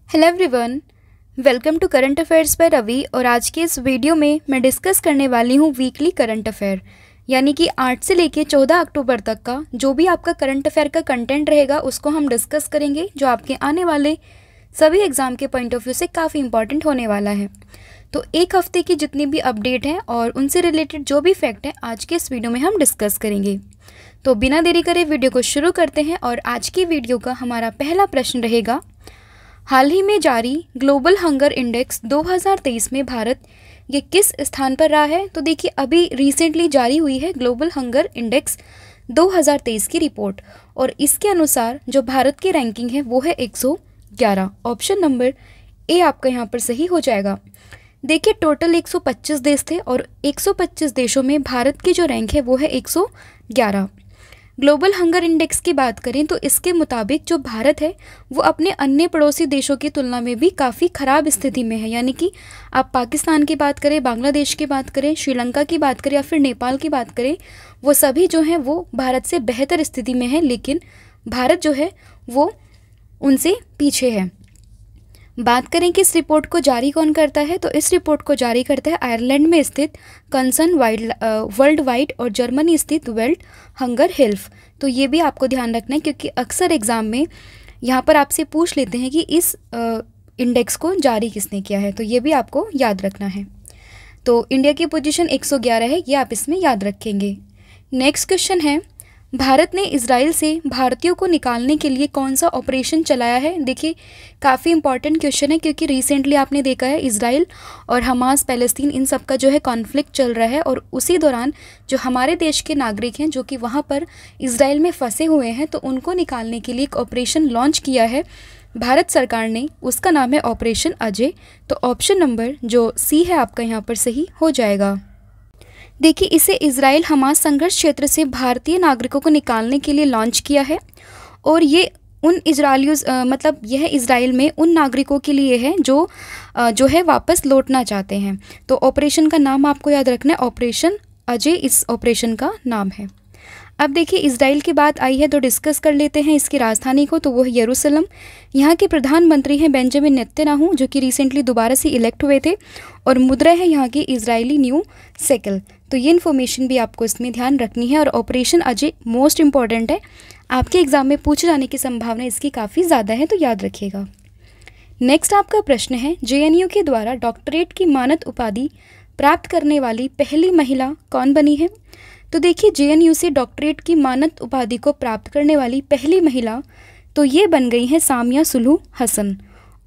Hello everyone, welcome to current affairs by Ravi. और आज के इस वीडियो में मैं डिस्कस करने वाली हूँ वीकली करंट अफेयर, यानी कि 8 से लेके 14 अक्टूबर तक का जो भी आपका करंट अफेयर का कंटेंट रहेगा उसको हम डिस्कस करेंगे, जो आपके आने वाले सभी एग्ज़ाम के पॉइंट ऑफ व्यू से काफ़ी इंपॉर्टेंट होने वाला है। तो एक हफ्ते की जितनी भी अपडेट है और उनसे रिलेटेड जो भी फैक्ट है आज के इस वीडियो में हम डिस्कस करेंगे। तो बिना देरी करे वीडियो को शुरू करते हैं। और आज की वीडियो का हमारा पहला प्रश्न रहेगा, हाल ही में जारी ग्लोबल हंगर इंडेक्स 2023 में भारत ये किस स्थान पर रहा है। तो देखिए, अभी रिसेंटली जारी हुई है ग्लोबल हंगर इंडेक्स 2023 की रिपोर्ट, और इसके अनुसार जो भारत की रैंकिंग है वो है 111। ऑप्शन नंबर ए आपका यहाँ पर सही हो जाएगा। देखिए, टोटल 125 देश थे और 125 देशों में भारत की जो रैंक है वो है 111। ग्लोबल हंगर इंडेक्स की बात करें तो इसके मुताबिक जो भारत है वो अपने अन्य पड़ोसी देशों की तुलना में भी काफ़ी ख़राब स्थिति में है। यानी कि आप पाकिस्तान की बात करें, बांग्लादेश की बात करें, श्रीलंका की बात करें या फिर नेपाल की बात करें, वो सभी जो हैं वो भारत से बेहतर स्थिति में है, लेकिन भारत जो है वो उनसे पीछे है। बात करें कि इस रिपोर्ट को जारी कौन करता है, तो इस रिपोर्ट को जारी करता है आयरलैंड में स्थित कंसर्न वर्ल्ड वाइड और जर्मनी स्थित वर्ल्ड हंगर हेल्प। तो ये भी आपको ध्यान रखना है, क्योंकि अक्सर एग्जाम में यहाँ पर आपसे पूछ लेते हैं कि इस इंडेक्स को जारी किसने किया है, तो ये भी आपको याद रखना है। तो इंडिया की पोजीशन 111 है, ये आप इसमें याद रखेंगे। नेक्स्ट क्वेश्चन है, भारत ने इजराइल से भारतीयों को निकालने के लिए कौन सा ऑपरेशन चलाया है। देखिए, काफ़ी इंपॉर्टेंट क्वेश्चन है, क्योंकि रिसेंटली आपने देखा है इजराइल और हमास पैलेस्तीन इन सब का जो है कॉन्फ्लिक्ट चल रहा है, और उसी दौरान जो हमारे देश के नागरिक हैं जो कि वहाँ पर इजराइल में फंसे हुए हैं, तो उनको निकालने के लिए एक ऑपरेशन लॉन्च किया है भारत सरकार ने। उसका नाम है ऑपरेशन अजय। तो ऑप्शन नंबर जो सी है आपका यहाँ पर सही हो जाएगा। देखिए, इसे इजराइल हमास संघर्ष क्षेत्र से भारतीय नागरिकों को निकालने के लिए लॉन्च किया है, और ये उन इजरायलियों मतलब यह इजराइल में उन नागरिकों के लिए है जो है वापस लौटना चाहते हैं। तो ऑपरेशन का नाम आपको याद रखना है, ऑपरेशन अजय इस ऑपरेशन का नाम है। अब देखिए, इजराइल की बात आई है तो डिस्कस कर लेते हैं इसकी राजधानी को, तो वो है यरूशलेम। यहाँ के प्रधानमंत्री हैं बेंजामिन नेतन्याहू, जो कि रिसेंटली दोबारा से इलेक्ट हुए थे, और मुद्रा है यहाँ की इजरायली न्यू सेकल। तो ये इन्फॉर्मेशन भी आपको इसमें ध्यान रखनी है। और ऑपरेशन अजय मोस्ट इंपॉर्टेंट है, आपके एग्जाम में पूछे जाने की संभावना इसकी काफ़ी ज़्यादा है, तो याद रखिएगा। नेक्स्ट आपका प्रश्न है, जेएनयू के द्वारा डॉक्टरेट की मानद उपाधि प्राप्त करने वाली पहली महिला कौन बनी है। तो देखिए, जेएनयू से डॉक्टरेट की मानद उपाधि को प्राप्त करने वाली पहली महिला तो ये बन गई है Samia Suluhu Hassan.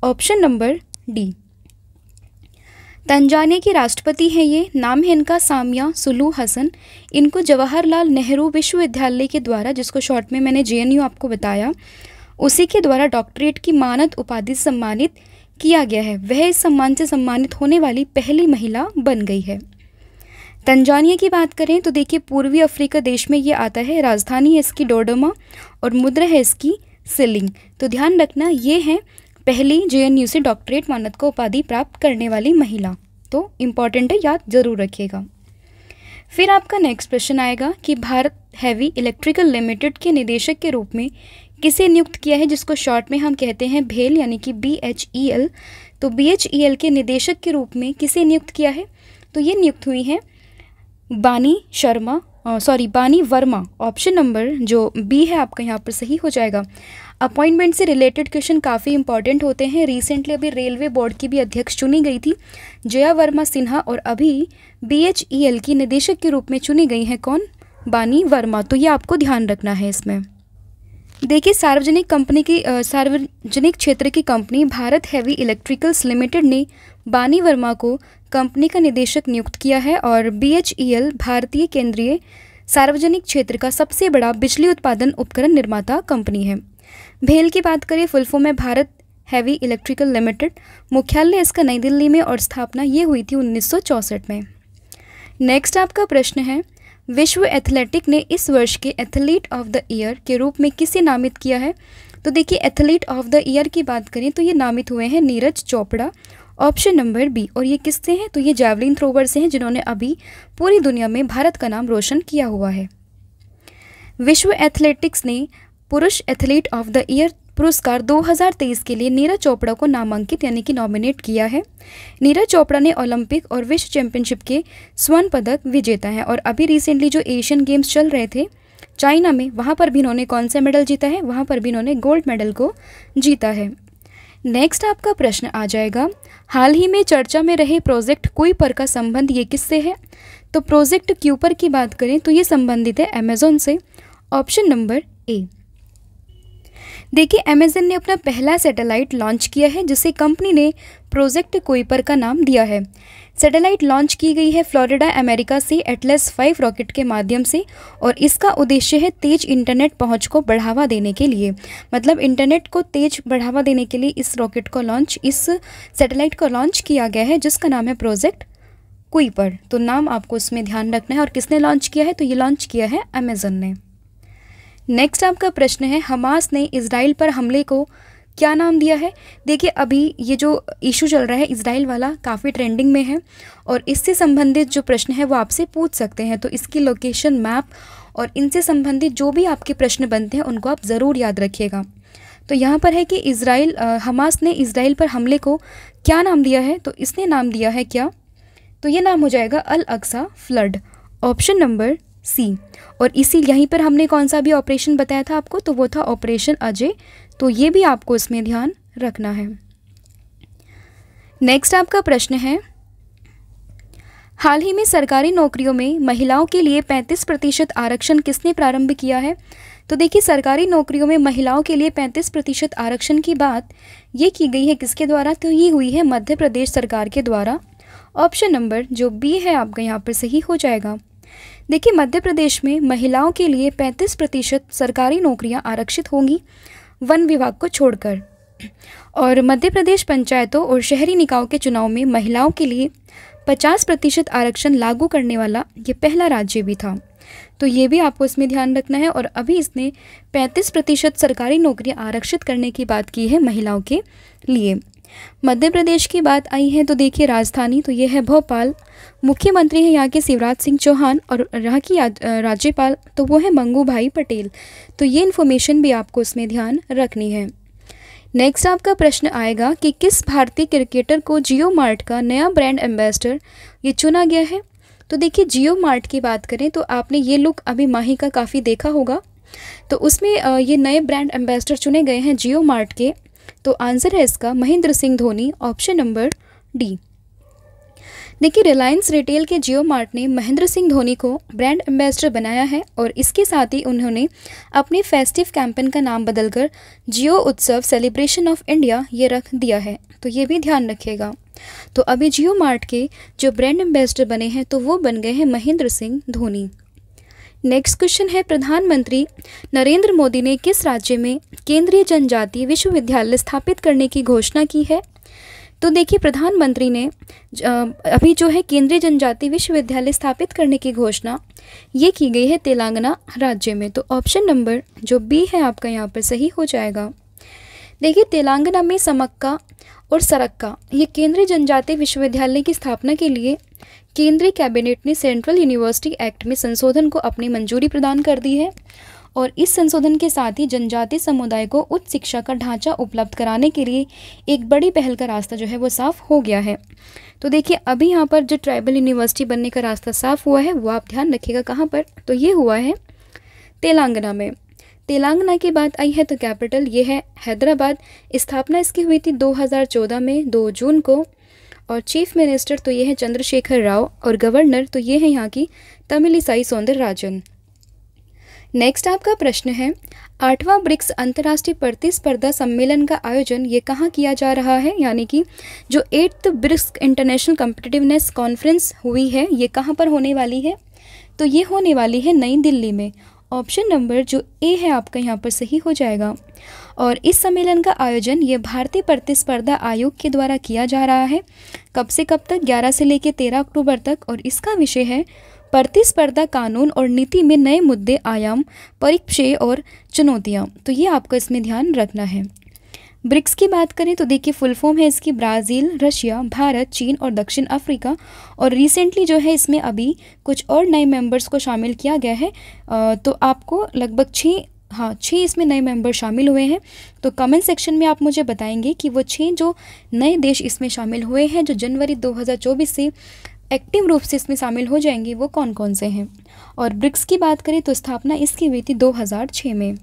Option number D. Tanzania की राष्ट्रपति हैं ये, नाम है इनका सामिया सुलूह हसन। इनको जवाहरलाल नेहरू विश्वविद्यालय के द्वारा, जिसको शॉर्ट में मैंने जेएनयू आपको बताया, उसी के द्वारा डॉक्टरेट की मानद उपाधि से सम्मानित किया गया है। वह इस सम्मान से सम्मानित होने वाली पहली महिला बन गई है। तंजानिया की बात करें तो देखिए, पूर्वी अफ्रीका देश में ये आता है, राजधानी है इसकी डोडोमा और मुद्रा है इसकी सिलिंग। तो ध्यान रखना, ये है पहली जेएनयू से डॉक्टरेट मानद को उपाधि प्राप्त करने वाली महिला। तो इम्पॉर्टेंट है, याद जरूर रखिएगा। फिर आपका नेक्स्ट प्रश्न आएगा कि भारत हैवी इलेक्ट्रिकल लिमिटेड के निदेशक के रूप में किसे नियुक्त किया है, जिसको शॉर्ट में हम कहते हैं भेल, यानी कि BHEL। तो BHEL के निदेशक के रूप में किसे नियुक्त किया है, तो ये नियुक्त हुई हैं बानी वर्मा। ऑप्शन नंबर जो बी है आपका यहाँ पर सही हो जाएगा। अपॉइंटमेंट से रिलेटेड क्वेश्चन काफ़ी इंपॉर्टेंट होते हैं। रिसेंटली अभी रेलवे बोर्ड की भी अध्यक्ष चुनी गई थी जया वर्मा सिन्हा, और अभी BHEL की निदेशक के रूप में चुनी गई हैं कौन, बानी वर्मा। तो ये आपको ध्यान रखना है इसमें। देखिए, सार्वजनिक क्षेत्र की company Bharat heavy electricals limited ने बानी वर्मा को कंपनी का निदेशक नियुक्त किया है, और BHEL भारतीय केंद्रीय सार्वजनिक क्षेत्र का सबसे बड़ा बिजली उत्पादन उपकरण निर्माता कंपनी है। भेल की बात करें, फुल फॉर्म है भारत हैवी इलेक्ट्रिकल लिमिटेड। मुख्यालय इसका नई दिल्ली में, और स्थापना ये हुई थी 1964 में। नेक्स्ट आपका प्रश्न है, विश्व एथलेटिक ने इस वर्ष के एथलीट ऑफ द ईयर के रूप में किसे नामित किया है। तो देखिए, एथलीट ऑफ द ईयर की बात करें तो ये नामित हुए हैं Neeraj Chopra. Option number B. और ये किससे हैं, तो ये जैवलिन थ्रोवर से हैं, जिन्होंने अभी पूरी दुनिया में भारत का नाम रोशन किया हुआ है। विश्व एथलेटिक्स ने पुरुष एथलीट ऑफ द ईयर पुरस्कार 2023 के लिए नीरज चोपड़ा को नामांकित यानी कि नॉमिनेट किया है। नीरज चोपड़ा ने ओलंपिक और विश्व चैंपियनशिप के स्वर्ण पदक विजेता है और अभी रिसेंटली जो एशियन गेम्स चल रहे थे चाइना में, वहाँ पर भी इन्होंने कौन सा मेडल जीता है? वहाँ पर भी इन्होंने गोल्ड मेडल को जीता है। नेक्स्ट आपका प्रश्न आ जाएगा, हाल ही में चर्चा में रहे प्रोजेक्ट कुइपर का संबंध ये किससे है? तो प्रोजेक्ट क्यूपर की बात करें तो ये संबंधित है अमेजोन से। Option number A. देखिए, अमेजन ने अपना पहला सैटेलाइट लॉन्च किया है जिसे कंपनी ने प्रोजेक्ट कुइपर का नाम दिया है। सैटेलाइट लॉन्च की गई है फ्लोरिडा अमेरिका से एटलस 5 रॉकेट के माध्यम से और इसका उद्देश्य है तेज इंटरनेट पहुंच को बढ़ावा देने के लिए। मतलब इंटरनेट को तेज बढ़ावा देने के लिए इस सैटेलाइट को लॉन्च किया गया है जिसका नाम है प्रोजेक्ट कुइपर। तो नाम आपको उसमें ध्यान रखना है। और किसने लॉन्च किया है? तो ये लॉन्च किया है अमेजन ने। नेक्स्ट आपका प्रश्न है, हमास ने इजराइल पर हमले को क्या नाम दिया है? देखिए, अभी ये जो इशू चल रहा है इजराइल वाला काफ़ी ट्रेंडिंग में है और इससे संबंधित जो प्रश्न है वो आपसे पूछ सकते हैं। तो इसकी लोकेशन मैप और इनसे संबंधित जो भी आपके प्रश्न बनते हैं उनको आप ज़रूर याद रखिएगा। तो यहाँ पर है कि हमास ने इजराइल पर हमले को क्या नाम दिया है? तो इसने नाम दिया है क्या? तो ये नाम हो जाएगा Al Aqsa flood. Option number C. और इसी यहीं पर हमने कौन सा भी ऑपरेशन बताया था आपको? तो वो था ऑपरेशन अजय। तो ये भी आपको इसमें ध्यान रखना है। नेक्स्ट आपका प्रश्न है, हाल ही में सरकारी नौकरियों में महिलाओं के लिए 35% आरक्षण किसने प्रारंभ किया है? तो देखिए, सरकारी नौकरियों में महिलाओं के लिए 35% आरक्षण की बात ये की गई है किसके द्वारा? तो ये हुई है मध्य प्रदेश सरकार के द्वारा। ऑप्शन नंबर जो बी है आपका यहाँ पर सही हो जाएगा। देखिए, मध्य प्रदेश में महिलाओं के लिए 35% सरकारी नौकरियां आरक्षित होंगी वन विभाग को छोड़कर। और मध्य प्रदेश पंचायतों और शहरी निकायों के चुनाव में महिलाओं के लिए 50% आरक्षण लागू करने वाला ये पहला राज्य भी था। तो ये भी आपको इसमें ध्यान रखना है। और अभी इसने 35% सरकारी नौकरियां आरक्षित करने की बात की है महिलाओं के लिए। मध्य प्रदेश की बात आई है तो देखिए, राजधानी तो ये है भोपाल, मुख्यमंत्री है यहाँ के शिवराज सिंह चौहान और यहाँ की राज्यपाल तो वो है मंगू भाई पटेल। तो ये इन्फॉर्मेशन भी आपको इसमें ध्यान रखनी है। नेक्स्ट आपका प्रश्न आएगा कि किस भारतीय क्रिकेटर को जियो मार्ट का नया ब्रांड एम्बेसडर ये चुना गया है? तो देखिए, जियो मार्ट की बात करें तो आपने ये लुक अभी माही का काफ़ी देखा होगा। तो उसमें ये नए ब्रांड एम्बेसडर चुने गए हैं जियो मार्ट के। तो आंसर है इसका Mahendra Singh Dhoni. Option number D. देखिए, रिलायंस रिटेल के जियो मार्ट ने महेंद्र सिंह धोनी को ब्रांड एम्बेसडर बनाया है और इसके साथ ही उन्होंने अपने फेस्टिव कैंपेन का नाम बदलकर जियो उत्सव सेलिब्रेशन ऑफ इंडिया ये रख दिया है। तो ये भी ध्यान रखिएगा। तो अभी जियो मार्ट के जो ब्रांड एम्बेसडर बने हैं तो वो बन गए हैं महेंद्र सिंह धोनी। नेक्स्ट क्वेश्चन है, प्रधानमंत्री नरेंद्र मोदी ने किस राज्य में केंद्रीय जनजातीय विश्वविद्यालय स्थापित करने की घोषणा की है? तो देखिए, प्रधानमंत्री ने अभी जो है केंद्रीय जनजातीय विश्वविद्यालय स्थापित करने की घोषणा ये की गई है तेलंगाना राज्य में। तो ऑप्शन नंबर जो बी है आपका यहाँ पर सही हो जाएगा। देखिए, तेलंगाना में समक्का और सरक्का ये केंद्रीय जनजातीय विश्वविद्यालय की स्थापना के लिए केंद्रीय कैबिनेट ने सेंट्रल यूनिवर्सिटी एक्ट में संशोधन को अपनी मंजूरी प्रदान कर दी है और इस संशोधन के साथ ही जनजातीय समुदाय को उच्च शिक्षा का ढांचा उपलब्ध कराने के लिए एक बड़ी पहल का रास्ता जो है वो साफ हो गया है। तो देखिए, अभी यहाँ पर जो ट्राइबल यूनिवर्सिटी बनने का रास्ता साफ हुआ है वो आप ध्यान रखिएगा कहाँ पर? तो ये हुआ है तेलंगाना में। तेलंगाना की बात आई है तो कैपिटल ये है हैदराबाद। स्थापना इसकी हुई थी 2014 में 2 जून को और चीफ मिनिस्टर तो ये है चंद्रशेखर राव और गवर्नर तो ये है यहाँ की तमिलिसाई सौंदरराजन। नेक्स्ट आपका प्रश्न है, 8वां ब्रिक्स अंतर्राष्ट्रीय प्रतिस्पर्धा सम्मेलन का आयोजन ये कहाँ किया जा रहा है? यानी कि जो 8th BRICS international competitiveness conference हुई है ये कहाँ पर होने वाली है? तो ये होने वाली है नई दिल्ली में। ऑप्शन नंबर जो ए है आपका यहाँ पर सही हो जाएगा। और इस सम्मेलन का आयोजन ये भारतीय प्रतिस्पर्धा आयोग के द्वारा किया जा रहा है। कब से कब तक? 11 से लेकर 13 अक्टूबर तक। और इसका विषय है प्रतिस्पर्धा कानून और नीति में नए मुद्दे, आयाम, परिप्रेक्ष्य और चुनौतियाँ। तो ये आपको इसमें ध्यान रखना है। ब्रिक्स की बात करें तो देखिए, फुल फॉर्म है इसकी ब्राज़ील, रशिया, भारत, चीन और दक्षिण अफ्रीका। और रिसेंटली जो है इसमें अभी कुछ और नए मेंबर्स को शामिल किया गया है। तो आपको लगभग 6 हाँ 6 इसमें नए मेंबर शामिल हुए हैं। तो कमेंट सेक्शन में आप मुझे बताएंगे कि वो 6 जो नए देश इसमें शामिल हुए हैं जो जनवरी 2024 से एक्टिव रूप से इसमें शामिल हो जाएंगे, वो कौन कौन से हैं। और ब्रिक्स की बात करें तो स्थापना इसकी हुई थी 2006 में।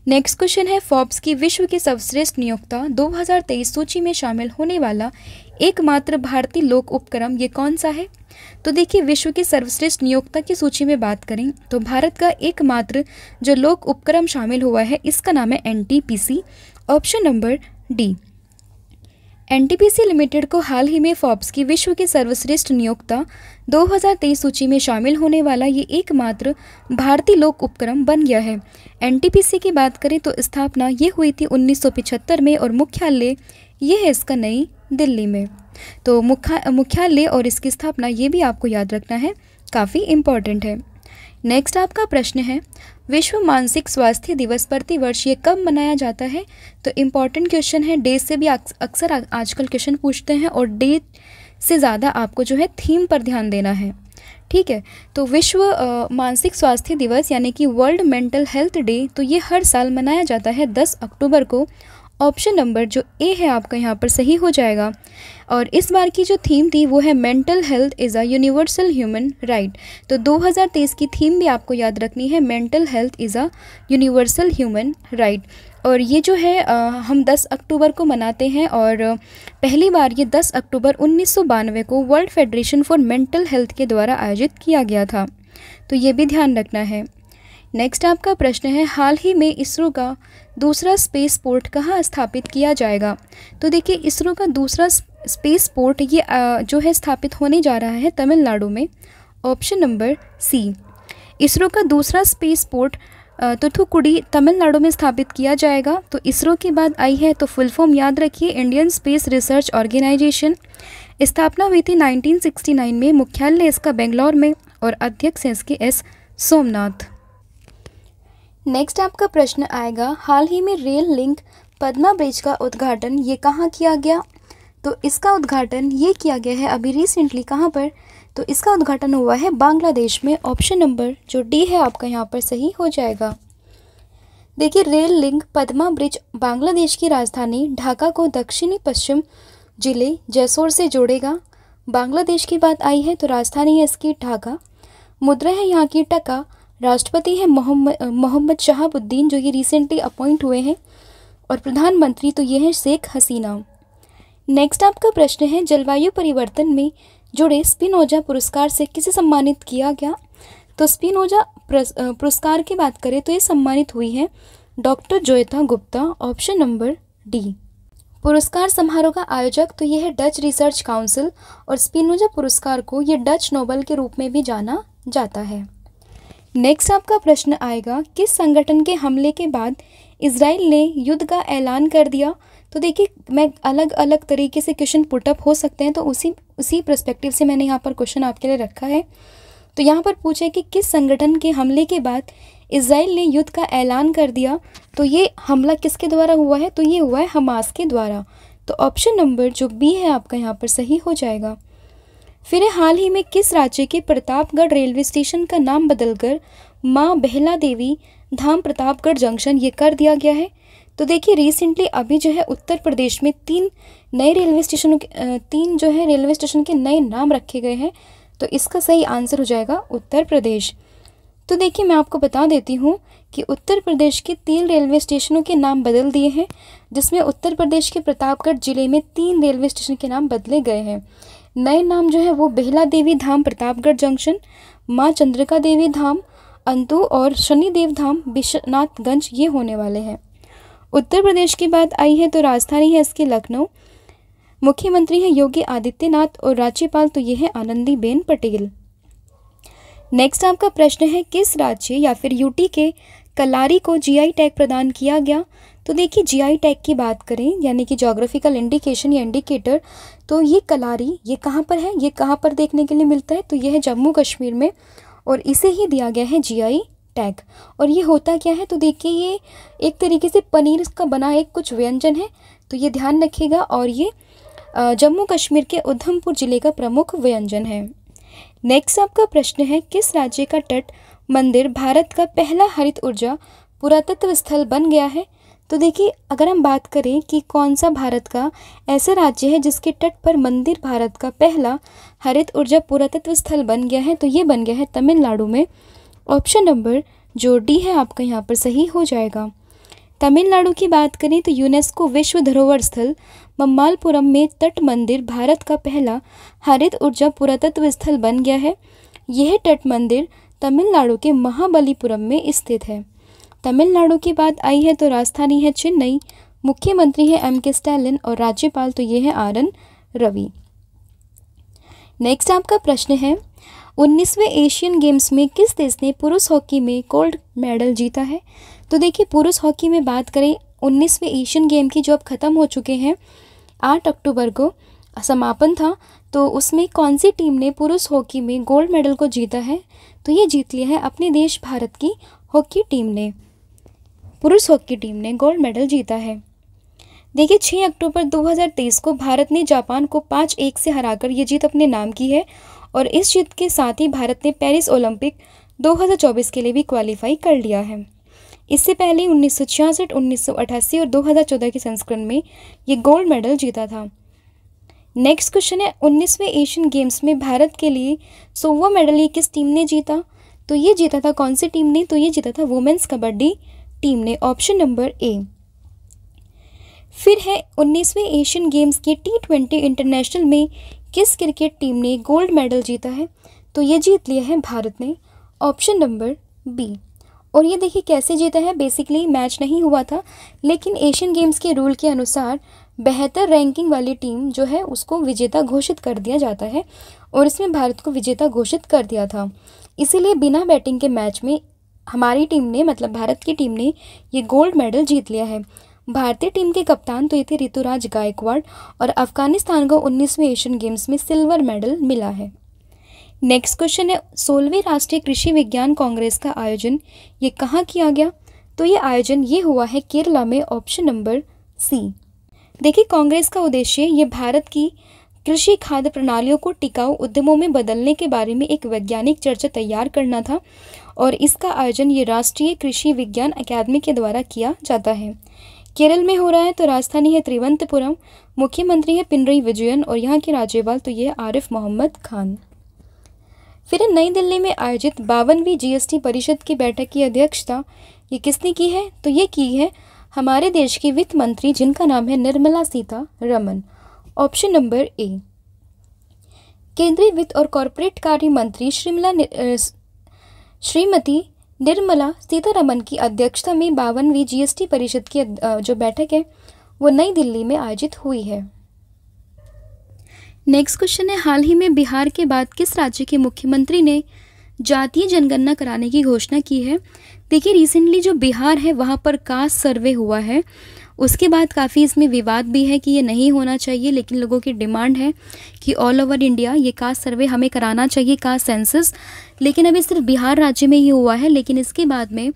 नेक्स्ट क्वेश्चन है, फोर्ब्स की विश्व के सर्वश्रेष्ठ नियोक्ता 2023 सूची में शामिल होने वाला एकमात्र भारतीय लोक उपक्रम ये कौन सा है। तो देखिए, विश्व के सर्वश्रेष्ठ नियोक्ता की सूची में बात करें तो भारत का एकमात्र जो लोक उपक्रम शामिल हुआ है इसका नाम है NTPC, option number D. NTPC limited को हाल ही में फोर्ब्स की विश्व के सर्वश्रेष्ठ नियोक्ता 2023 सूची में शामिल होने वाला ये एकमात्र भारतीय लोक उपक्रम बन गया है। एनटीपीसी की बात करें तो स्थापना ये हुई थी 1975 में और मुख्यालय ये है इसका नई दिल्ली में। तो मुख्यालय और इसकी स्थापना ये भी आपको याद रखना है, काफ़ी इम्पॉर्टेंट है। नेक्स्ट आपका प्रश्न है, विश्व मानसिक स्वास्थ्य दिवस प्रतिवर्ष ये कब मनाया जाता है। तो इम्पॉर्टेंट क्वेश्चन है, डेट से भी अक्सर आजकल क्वेश्चन पूछते हैं और डेट से ज़्यादा आपको जो है थीम पर ध्यान देना है, ठीक है। तो विश्व मानसिक स्वास्थ्य दिवस यानी कि वर्ल्ड मेंटल हेल्थ डे, तो ये हर साल मनाया जाता है 10 अक्टूबर को। ऑप्शन नंबर जो ए है आपका यहाँ पर सही हो जाएगा। और इस बार की जो थीम थी वो है mental health is a universal human right. तो 2023 की थीम भी आपको याद रखनी है, mental health is a universal human right. और ये जो है हम 10 अक्टूबर को मनाते हैं और पहली बार ये 10 अक्टूबर 1992 को world federation for mental health के द्वारा आयोजित किया गया था। तो ये भी ध्यान रखना है। नेक्स्ट आपका प्रश्न है, हाल ही में इसरो का दूसरा स्पेस पोर्ट कहाँ स्थापित किया जाएगा। तो देखिए, इसरो का दूसरा स्पेस पोर्ट ये जो है स्थापित होने जा रहा है तमिलनाडु में, ऑप्शन नंबर सी। इसरो का दूसरा स्पेस पोर्ट तुथुकुडी तमिलनाडु में स्थापित किया जाएगा। तो इसरो की बात आई है तो फुल फॉर्म याद रखिए, इंडियन स्पेस रिसर्च ऑर्गेनाइजेशन। स्थापना हुई थी 1969 में, मुख्यालय इसका बेंगलोर में और अध्यक्ष है इसके एस सोमनाथ। नेक्स्ट आपका प्रश्न आएगा, हाल ही में रेल लिंक पद्मा ब्रिज का उद्घाटन ये कहाँ किया गया। तो इसका उद्घाटन ये किया गया है अभी रिसेंटली, कहाँ पर। तो इसका उद्घाटन हुआ है बांग्लादेश में, ऑप्शन नंबर जो डी है आपका यहाँ पर सही हो जाएगा। देखिए, rail link Padma bridge Bangladesh की राजधानी ढाका को दक्षिणी पश्चिम जिले जैसोर से जोड़ेगा। बांग्लादेश की बात आई है तो राजधानी है इसकी ढाका, मुद्रा है यहाँ की टका, राष्ट्रपति है मोहम्मद शहाबुद्दीन जो ये रिसेंटली अपॉइंट हुए हैं और प्रधानमंत्री तो ये है शेख हसीना। नेक्स्ट आपका प्रश्न है, जलवायु परिवर्तन में जुड़े स्पिनोजा पुरस्कार से किसे सम्मानित किया गया। तो स्पिनोजा पुरस्कार की बात करें तो ये सम्मानित हुई है doctor Joyeeta Gupta, option number D. पुरस्कार समारोह का आयोजक तो ये है डच रिसर्च काउंसिल और स्पिनोजा पुरस्कार को ये डच नोबेल के रूप में भी जाना जाता है। नेक्स्ट आपका प्रश्न आएगा, किस संगठन के हमले के बाद इजराइल ने युद्ध का ऐलान कर दिया। तो देखिए, मैं अलग अलग तरीके से क्वेश्चन पुटअप हो सकते हैं तो उसी पर्सपेक्टिव से मैंने यहाँ पर क्वेश्चन आपके लिए रखा है। तो यहाँ पर पूछे कि किस संगठन के हमले के बाद इजराइल ने युद्ध का ऐलान कर दिया। तो ये हमला किसके द्वारा हुआ है, तो ये हुआ है हमास के द्वारा। तो ऑप्शन नंबर जो बी है आपका यहाँ पर सही हो जाएगा। फिर हाल ही में किस राज्य के प्रतापगढ़ रेलवे स्टेशन का नाम बदलकर माँ बहला देवी धाम प्रतापगढ़ जंक्शन ये कर दिया गया है। तो देखिए, रिसेंटली अभी जो है उत्तर प्रदेश में 3 रेलवे स्टेशन के नए नाम रखे गए हैं। तो इसका सही आंसर हो जाएगा उत्तर प्रदेश। तो देखिए, मैं आपको बता देती हूँ कि उत्तर प्रदेश के 3 रेलवे स्टेशनों के नाम बदल दिए हैं, जिसमें उत्तर प्रदेश के प्रतापगढ़ जिले में 3 रेलवे स्टेशन के नाम बदले गए हैं। नए नाम जो है वो बेहला देवी धाम प्रतापगढ़ जंक्शन, माँ चंद्रिका देवी धाम अंतु और शनिदेव धाम विश्वनाथगंज ये होने वाले हैं। उत्तर प्रदेश की बात आई है तो राजधानी है इसकी लखनऊ, मुख्यमंत्री है योगी आदित्यनाथ और राज्यपाल तो ये है आनंदीबेन पटेल। नेक्स्ट आपका प्रश्न है, किस राज्य या फिर यूटी के कलारी को जीआई टैग प्रदान किया गया। तो देखिए, जीआई टैग की बात करें यानी कि ज्योग्राफिकल इंडिकेशन या इंडिकेटर, तो ये कलारी ये कहाँ पर है, ये कहाँ पर देखने के लिए मिलता है। तो ये है जम्मू कश्मीर में और इसे ही दिया गया है जीआई टैग। और ये होता क्या है, तो देखिए ये एक तरीके से पनीर का बना एक कुछ व्यंजन है, तो ये ध्यान रखिएगा। और ये जम्मू कश्मीर के उधमपुर जिले का प्रमुख व्यंजन है। नेक्स्ट आपका प्रश्न है, किस राज्य का तट मंदिर भारत का पहला हरित ऊर्जा पुरातत्व स्थल बन गया है? तो देखिए, अगर हम बात करें कि कौन सा भारत का ऐसा राज्य है जिसके तट पर मंदिर भारत का पहला हरित ऊर्जा पुरातत्व स्थल बन गया है, तो ये बन गया है तमिलनाडु में। ऑप्शन नंबर जो डी है आपका यहाँ पर सही हो जाएगा। तमिलनाडु की बात करें तो यूनेस्को विश्व धरोहर स्थल मम्मालपुरम में तट मंदिर भारत का पहला हरित ऊर्जा पुरातत्व स्थल बन गया है। यह तट मंदिर तमिलनाडु के महाबलीपुरम में स्थित है। तमिलनाडु की बात आई है तो राजधानी है चेन्नई, मुख्यमंत्री है एम.के. स्टालिन और राज्यपाल तो ये है आर.एन. रवि। नेक्स्ट आपका प्रश्न है, 19वें एशियन गेम्स में किस देश ने पुरुष हॉकी में गोल्ड मेडल जीता है? तो देखिए, पुरुष हॉकी में बात करें 19वें एशियन गेम की जो अब ख़त्म हो चुके हैं, 8 अक्टूबर को समापन था, तो उसमें कौन सी टीम ने पुरुष हॉकी में गोल्ड मेडल को जीता है? तो ये जीत लिया है अपने देश भारत की हॉकी टीम ने। पुरुष हॉकी टीम ने गोल्ड मेडल जीता है। देखिए, 6 अक्टूबर 2023 को भारत ने जापान को 5-1 से हराकर ये जीत अपने नाम की है और इस जीत के साथ ही भारत ने पेरिस ओलंपिक 2024 के लिए भी क्वालिफाई कर लिया है। इससे पहले 1966, 1988 और 2014 के संस्करण में ये गोल्ड मेडल जीता था। नेक्स्ट क्वेश्चन है, 19वें एशियन गेम्स में भारत के लिए 100वां मेडल ये किस टीम ने जीता? तो ये जीता था कौन सी टीम ने? तो ये जीता था वुमेन्स कबड्डी टीम ने। Option number A. फिर है 19वें एशियन गेम्स के T20 इंटरनेशनल में किस क्रिकेट टीम ने गोल्ड मेडल जीता है? तो ये जीत लिया है भारत ने। Option number B. और ये देखिए कैसे जीता है, बेसिकली मैच नहीं हुआ था, लेकिन एशियन गेम्स के रूल के अनुसार बेहतर रैंकिंग वाली टीम जो है उसको विजेता घोषित कर दिया जाता है और इसमें भारत को विजेता घोषित कर दिया था। इसीलिए बिना बैटिंग के मैच में हमारी टीम ने, मतलब भारत की टीम ने, ये गोल्ड मेडल जीत लिया है। भारतीय टीम के कप्तान तो ये थे ऋतुराज गायकवाड़ और अफगानिस्तान को 19वें एशियन गेम्स में सिल्वर मेडल मिला है। नेक्स्ट क्वेश्चन है, 16वीं राष्ट्रीय कृषि विज्ञान कांग्रेस का आयोजन ये कहाँ किया गया? तो ये आयोजन ये हुआ है केरला में। Option number C. देखिए, कांग्रेस का उद्देश्य ये भारत की कृषि खाद्य प्रणालियों को टिकाऊ उद्यमों में बदलने के बारे में एक वैज्ञानिक चर्चा तैयार करना था और इसका आयोजन ये राष्ट्रीय कृषि विज्ञान अकादमी के द्वारा किया जाता है। केरल में हो रहा है तो राजधानी है तिरुवनंतपुरम, मुख्यमंत्री है पिनरई विजयन और यहाँ के राज्यपाल तो ये आरिफ मोहम्मद खान। फिर नई दिल्ली में आयोजित 52वीं जीएसटी परिषद की बैठक की अध्यक्षता ये किसने की है? तो ये की है हमारे देश की वित्त मंत्री जिनका नाम है Nirmala Sitharaman. Option number A. केंद्रीय वित्त और कॉरपोरेट कार्य मंत्री श्रीमती निर्मला सीतारमण की अध्यक्षता में 52वीं जीएसटी परिषद की जो बैठक है वो नई दिल्ली में आयोजित हुई है। नेक्स्ट क्वेश्चन है, हाल ही में बिहार के बाद किस राज्य के मुख्यमंत्री ने जातीय जनगणना कराने की घोषणा की है? देखिए, रिसेंटली जो बिहार है वहाँ पर कास्ट सर्वे हुआ है, उसके बाद काफ़ी इसमें विवाद भी है कि ये नहीं होना चाहिए, लेकिन लोगों की डिमांड है कि ऑल ओवर इंडिया ये कास्ट सर्वे हमें कराना चाहिए, कास्ट सेंसस। लेकिन अभी सिर्फ बिहार राज्य में ही हुआ है, लेकिन इसके बाद में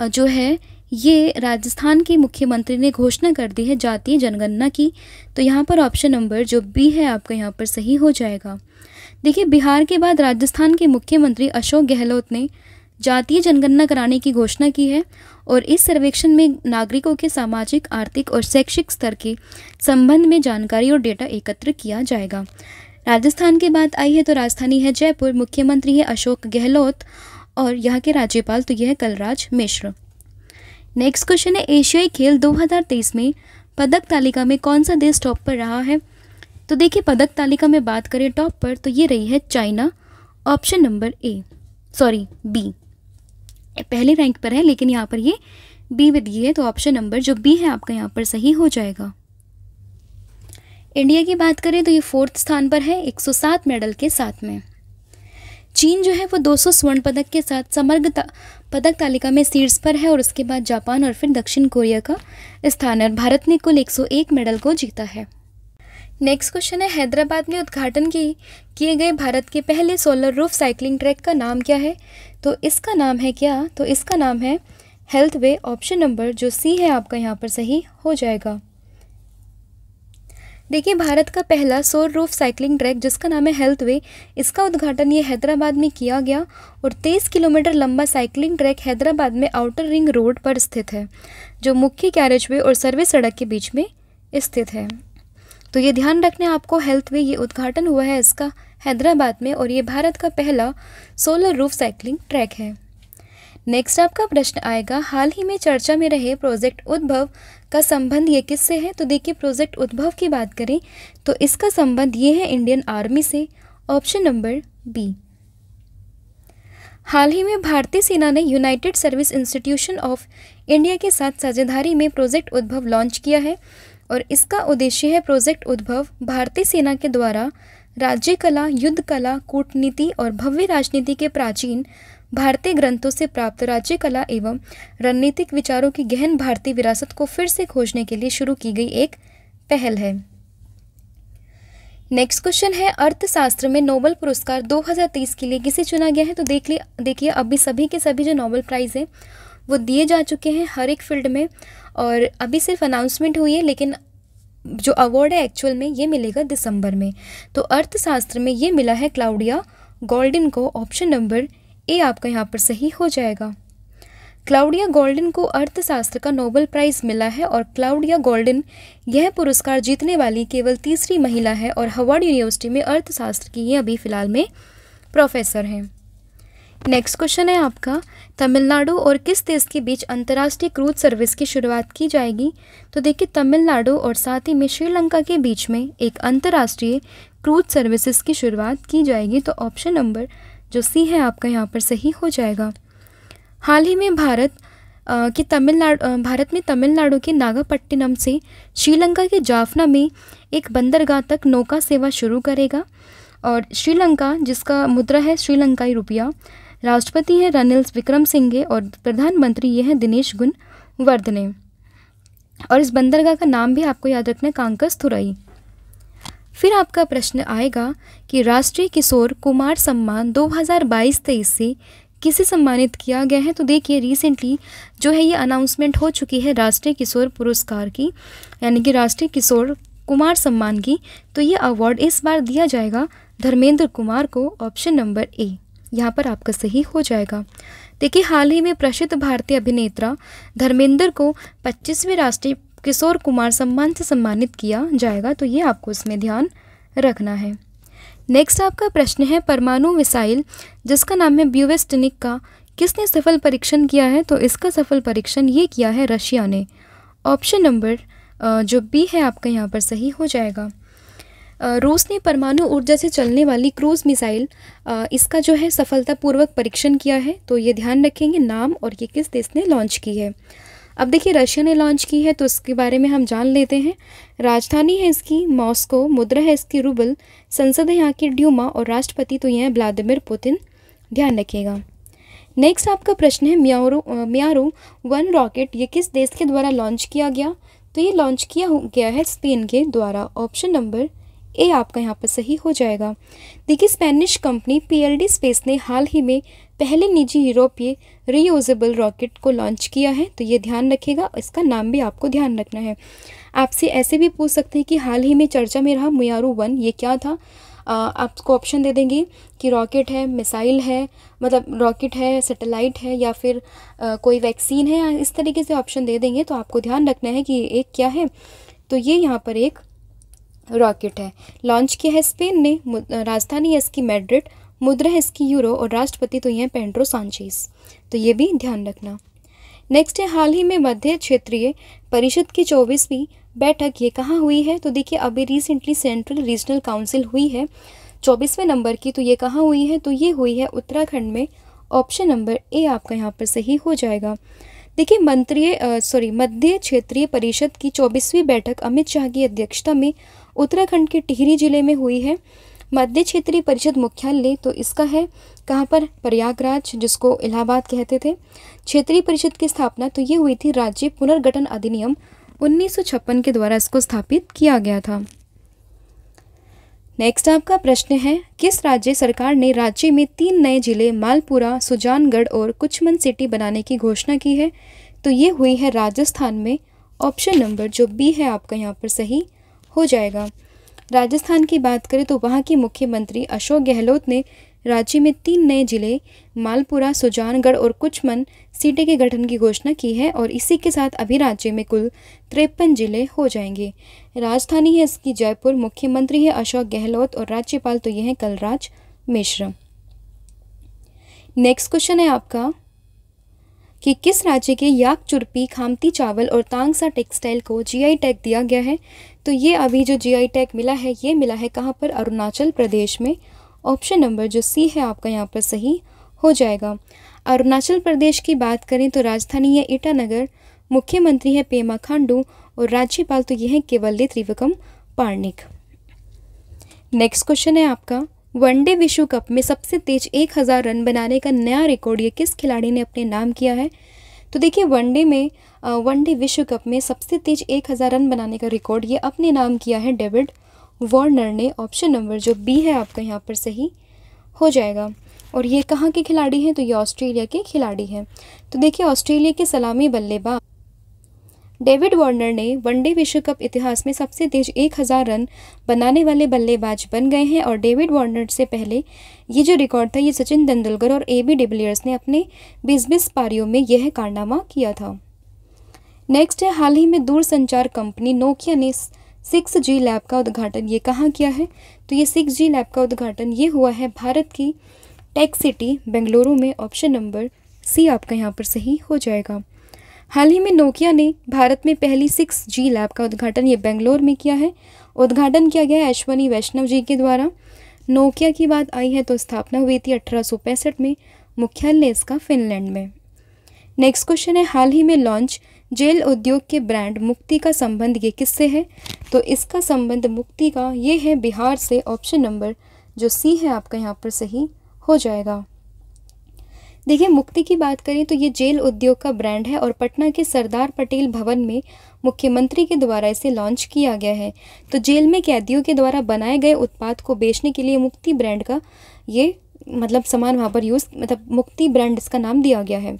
जो है ये राजस्थान के मुख्यमंत्री ने घोषणा कर दी है जातीय जनगणना की। तो यहाँ पर ऑप्शन नंबर जो बी है आपका यहाँ पर सही हो जाएगा। देखिए, बिहार के बाद राजस्थान के मुख्यमंत्री अशोक गहलोत ने जातीय जनगणना कराने की घोषणा की है और इस सर्वेक्षण में नागरिकों के सामाजिक, आर्थिक और शैक्षिक स्तर के संबंध में जानकारी और डेटा एकत्र किया जाएगा। राजस्थान की बात आई है तो राजधानी है जयपुर, मुख्यमंत्री है अशोक गहलोत और यहाँ के राज्यपाल तो यह है कलराज मिश्र। नेक्स्ट क्वेश्चन है, एशियाई खेल 2023 में पदक तालिका में कौन सा देश टॉप पर रहा है? तो देखिए, पदक तालिका में बात करें टॉप पर तो ये रही है चाइना। Option number B. पहले रैंक पर है, लेकिन यहाँ पर ये बी विद ये है, तो ऑप्शन नंबर जो बी है आपका यहाँ पर सही हो जाएगा। इंडिया की बात करें तो ये 4th स्थान पर है 107 मेडल के साथ में। चीन जो है वो 200 स्वर्ण पदक के साथ समग्र पदक तालिका में शीर्ष पर है और उसके बाद जापान और फिर दक्षिण कोरिया का स्थान है। भारत ने कुल 101 मेडल को जीता है। नेक्स्ट क्वेश्चन है, हैदराबाद में उद्घाटन किए गए भारत के पहले सोलर रूफ साइकिलिंग ट्रैक का नाम क्या है? तो इसका नाम है क्या? तो इसका नाम है हेल्थ वे। ऑप्शन नंबर जो सी है आपका यहाँ पर सही हो जाएगा। देखिए, भारत का पहला सौर रूफ साइकिलिंग ट्रैक जिसका नाम है हेल्थ वे, इसका उद्घाटन ये हैदराबाद में किया गया और 23 किलोमीटर लंबा साइकिलिंग ट्रैक हैदराबाद में आउटर रिंग रोड पर स्थित है, जो मुख्य कैरेज वे और सर्विस सड़क के बीच में स्थित है। तो ये ध्यान रखना है आपको, हेल्थ वे ये उद्घाटन हुआ है इसका हैदराबाद में और ये भारत का पहला सोलर रूफ साइकिलिंग ट्रैक है। नेक्स्ट आपका प्रश्न आएगा, हाल ही में चर्चा में रहे प्रोजेक्ट उद्भव का संबंध ये किससे है? तो देखिए, प्रोजेक्ट उद्भव की बात करें तो इसका संबंध ये है इंडियन आर्मी से, ऑप्शन नंबर बी। हाल ही में भारतीय सेना ने United service institution of India के साथ साझेदारी में प्रोजेक्ट उद्भव लॉन्च किया है और इसका उद्देश्य है प्रोजेक्ट उद्भव भारतीय सेना के द्वारा राज्य कला, युद्ध कला, कूटनीति और भव्य राजनीति के प्राचीन भारतीय ग्रंथों से प्राप्त राज्य कला एवं रणनीतिक विचारों की गहन भारतीय विरासत को फिर से खोजने के लिए शुरू की गई एक पहल है। नेक्स्ट क्वेश्चन है, अर्थशास्त्र में नोबेल पुरस्कार 2023 के लिए किसे चुना गया है? तो देखिए अभी सभी के सभी जो नोबेल प्राइज़ है वो दिए जा चुके हैं हर एक फील्ड में और अभी सिर्फ अनाउंसमेंट हुई है, लेकिन जो अवार्ड है एक्चुअल में ये मिलेगा दिसंबर में। तो अर्थशास्त्र में ये मिला है क्लाउडिया गोल्डिन को, ऑप्शन नंबर ए आपका यहाँ पर सही हो जाएगा। क्लाउडिया गोल्डिन को अर्थशास्त्र का नोबेल प्राइज़ मिला है और क्लाउडिया गोल्डिन यह पुरस्कार जीतने वाली केवल तीसरी महिला है और हार्वर्ड यूनिवर्सिटी में अर्थशास्त्र की ये अभी फ़िलहाल में प्रोफेसर हैं। नेक्स्ट क्वेश्चन है आपका, तमिलनाडु और किस देश के बीच अंतर्राष्ट्रीय क्रूज सर्विस की शुरुआत की जाएगी? तो देखिए, तमिलनाडु और साथ ही में श्रीलंका के बीच में एक अंतर्राष्ट्रीय क्रूज सर्विसेज की शुरुआत की जाएगी। तो ऑप्शन नंबर जो सी है आपका यहाँ पर सही हो जाएगा। हाल ही में भारत में तमिलनाडु के नागापट्टिनम से श्रीलंका के जाफना में एक बंदरगाह तक नौका सेवा शुरू करेगा और श्रीलंका जिसका मुद्रा है श्रीलंकाई रुपया, राष्ट्रपति हैं रनिल विक्रमसिंघे और प्रधानमंत्री ये हैं दिनेश गुणवर्धने और इस बंदरगाह का नाम भी आपको याद रखना है कांकसथुरई। फिर आपका प्रश्न आएगा कि राष्ट्रीय किशोर कुमार सम्मान 2022-23 से किसे सम्मानित किया गया है? तो देखिए, रिसेंटली जो है ये अनाउंसमेंट हो चुकी है राष्ट्रीय किशोर पुरस्कार की, यानी कि राष्ट्रीय किशोर कुमार सम्मान की। तो ये अवार्ड इस बार दिया जाएगा धर्मेंद्र कुमार को, ऑप्शन नंबर ए यहाँ पर आपका सही हो जाएगा। देखिए, हाल ही में प्रसिद्ध भारतीय अभिनेता धर्मेंद्र को 25वें राष्ट्रीय किशोर कुमार सम्मान से सम्मानित किया जाएगा। तो ये आपको इसमें ध्यान रखना है। नेक्स्ट आपका प्रश्न है, परमाणु मिसाइल जिसका नाम है ब्यूवेस्टनिक का किसने सफल परीक्षण किया है? तो इसका सफल परीक्षण ये किया है रशिया ने, ऑप्शन नंबर जो बी है आपका यहाँ पर सही हो जाएगा। रूस ने परमाणु ऊर्जा से चलने वाली क्रूज मिसाइल इसका जो है सफलतापूर्वक परीक्षण किया है। तो ये ध्यान रखेंगे नाम और ये किस देश ने लॉन्च की है। अब देखिए, रशिया ने लॉन्च की है तो इसके बारे में हम जान लेते हैं। राजधानी है इसकी मॉस्को, मुद्रा है इसकी रूबल, संसद है यहाँ की ड्यूमा और राष्ट्रपति तो ये हैं व्लादिमीर पुतिन, ध्यान रखिएगा। नेक्स्ट आपका प्रश्न है, मियारू 1 रॉकेट ये किस देश के द्वारा लॉन्च किया गया? तो ये लॉन्च किया गया है स्पेन के द्वारा, ऑप्शन नंबर ए आपका यहाँ पर सही हो जाएगा। देखिए, स्पेनिश कंपनी PLD स्पेस ने हाल ही में पहले निजी यूरोपीय रीयूजेबल रॉकेट को लॉन्च किया है। तो ये ध्यान रखिएगा, इसका नाम भी आपको ध्यान रखना है। आपसे ऐसे भी पूछ सकते हैं कि हाल ही में चर्चा में रहा मियारू 1 ये क्या था? आपको ऑप्शन दे देंगे कि रॉकेट है, मिसाइल है, मतलब रॉकेट है, सैटेलाइट है या फिर कोई वैक्सीन है, इस तरीके से ऑप्शन दे देंगे। तो आपको ध्यान रखना है कि एक क्या है। तो ये यहाँ पर एक रॉकेट है, लॉन्च किया है स्पेन ने, राजधानी है इसकी मैड्रिड, मुद्रा है इसकी यूरो और राष्ट्रपति तो ये हैं पेड्रो सांचेज। तो ये भी ध्यान रखना। नेक्स्ट है, हाल ही में मध्य क्षेत्रीय परिषद की 24वीं बैठक ये कहाँ हुई है? तो देखिए, अभी रिसेंटली सेंट्रल रीजनल काउंसिल हुई है 24वें नंबर की। तो ये कहाँ हुई है? तो ये हुई है उत्तराखंड में, ऑप्शन नंबर ए आपका यहाँ पर सही हो जाएगा। देखिए, मध्य क्षेत्रीय परिषद की 24वीं बैठक अमित शाह की अध्यक्षता में उत्तराखंड के टिहरी जिले में हुई है। मध्य क्षेत्रीय परिषद मुख्यालय तो इसका है कहाँ पर? प्रयागराज, जिसको इलाहाबाद कहते थे। क्षेत्रीय परिषद की स्थापना तो ये हुई थी राज्य पुनर्गठन अधिनियम 1956 के द्वारा इसको स्थापित किया गया था। नेक्स्ट आपका प्रश्न है, किस राज्य सरकार ने राज्य में 3 नए जिले मालपुरा, सुजानगढ़ और कुचमन सिटी बनाने की घोषणा की है? तो ये हुई है राजस्थान में, ऑप्शन नंबर जो बी है आपका यहाँ पर सही हो जाएगा। राजस्थान की बात करें तो वहाँ के मुख्यमंत्री अशोक गहलोत ने राज्य में 3 नए जिले मालपुरा, सुजानगढ़ और कुछमन सीटें के गठन की घोषणा की है और इसी के साथ अभी राज्य में कुल 53 जिले हो जाएंगे। राजधानी है इसकी जयपुर, मुख्यमंत्री है अशोक गहलोत और राज्यपाल तो ये है कलराज मिश्र। नेक्स्ट क्वेश्चन है आपका कि किस राज्य के याक चुरपी, खामती चावल और तांगसा टेक्सटाइल को जीआई टैग दिया गया है। तो ये अभी जो जीआई टैग मिला है ये मिला है कहाँ पर, अरुणाचल प्रदेश में। ऑप्शन नंबर जो सी है आपका यहाँ पर सही हो जाएगा। अरुणाचल प्रदेश की बात करें तो राजधानी है ईटानगर, मुख्यमंत्री है पेमा खांडू और राज्यपाल तो ये है केवल्य त्रिविक्रम पार्निक। नेक्स्ट क्वेश्चन है आपका, वनडे विश्व कप में सबसे तेज 1000 रन बनाने का नया रिकॉर्ड ये किस खिलाड़ी ने अपने नाम किया है। तो देखिए वनडे विश्व कप में सबसे तेज 1000 रन बनाने का रिकॉर्ड ये अपने नाम किया है डेविड वार्नर ने। ऑप्शन नंबर जो बी है आपका यहाँ पर सही हो जाएगा। और ये कहाँ के खिलाड़ी हैं, तो ये ऑस्ट्रेलिया के खिलाड़ी हैं। तो देखिए ऑस्ट्रेलिया के सलामी बल्लेबाज डेविड वार्नर ने वनडे विश्व कप इतिहास में सबसे तेज 1000 रन बनाने वाले बल्लेबाज बन गए हैं और डेविड वार्नर से पहले ये जो रिकॉर्ड था ये सचिन तेंदुलकर और AB डिविलियर्स ने अपने 20 पारियों में यह कारनामा किया था। नेक्स्ट है, हाल ही में दूरसंचार कंपनी नोकिया ने 6G लैब का उद्घाटन ये कहाँ किया है। तो ये 6G लैब का उद्घाटन ये हुआ है भारत की टेक सिटी बेंगलुरु में। ऑप्शन नंबर सी आपका यहाँ पर सही हो जाएगा। हाल ही में नोकिया ने भारत में पहली 6G लैब का उद्घाटन ये बेंगलोर में किया है। उद्घाटन किया गया है अश्वनी वैष्णव जी के द्वारा। नोकिया की बात आई है तो स्थापना हुई थी 1865 में, मुख्यालय इसका फिनलैंड में। नेक्स्ट क्वेश्चन है, हाल ही में लॉन्च जेल उद्योग के ब्रांड मुक्ति का संबंध ये किससे है। तो इसका संबंध मुक्ति का ये है बिहार से। ऑप्शन नंबर जो सी है आपका यहाँ पर सही हो जाएगा। देखिए मुक्ति की बात करें तो ये जेल उद्योग का ब्रांड है और पटना के सरदार पटेल भवन में मुख्यमंत्री के द्वारा इसे लॉन्च किया गया है। तो जेल में कैदियों के द्वारा बनाए गए उत्पाद को बेचने के लिए मुक्ति ब्रांड का ये सामान वहाँ पर मुक्ति ब्रांड इसका नाम दिया गया है।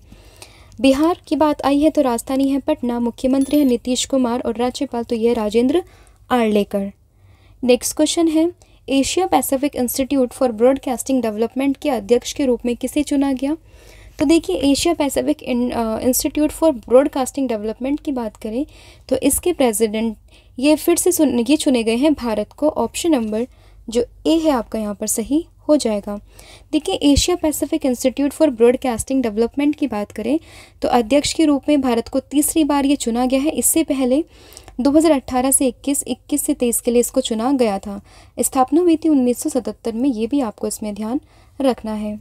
बिहार की बात आई है तो राजधानी है पटना, मुख्यमंत्री है नीतीश कुमार और राज्यपाल तो यह राजेंद्र आर्लेकर। नेक्स्ट क्वेश्चन है, Asia Pacific institute for broadcasting development के अध्यक्ष के रूप में किसे चुना गया। तो देखिए Asia Pacific institute for broadcasting development की बात करें तो इसके प्रेसिडेंट ये फिर से ये चुने गए हैं भारत को। ऑप्शन नंबर जो ए है आपका यहाँ पर सही हो जाएगा। देखिए Asia Pacific institute for broadcasting development की बात करें तो अध्यक्ष के रूप में भारत को तीसरी बार ये चुना गया है। इससे पहले 2018 से 21 से 23 के लिए इसको चुना गया था। स्थापना हुई थी 1977 में, ये भी आपको इसमें ध्यान रखना है।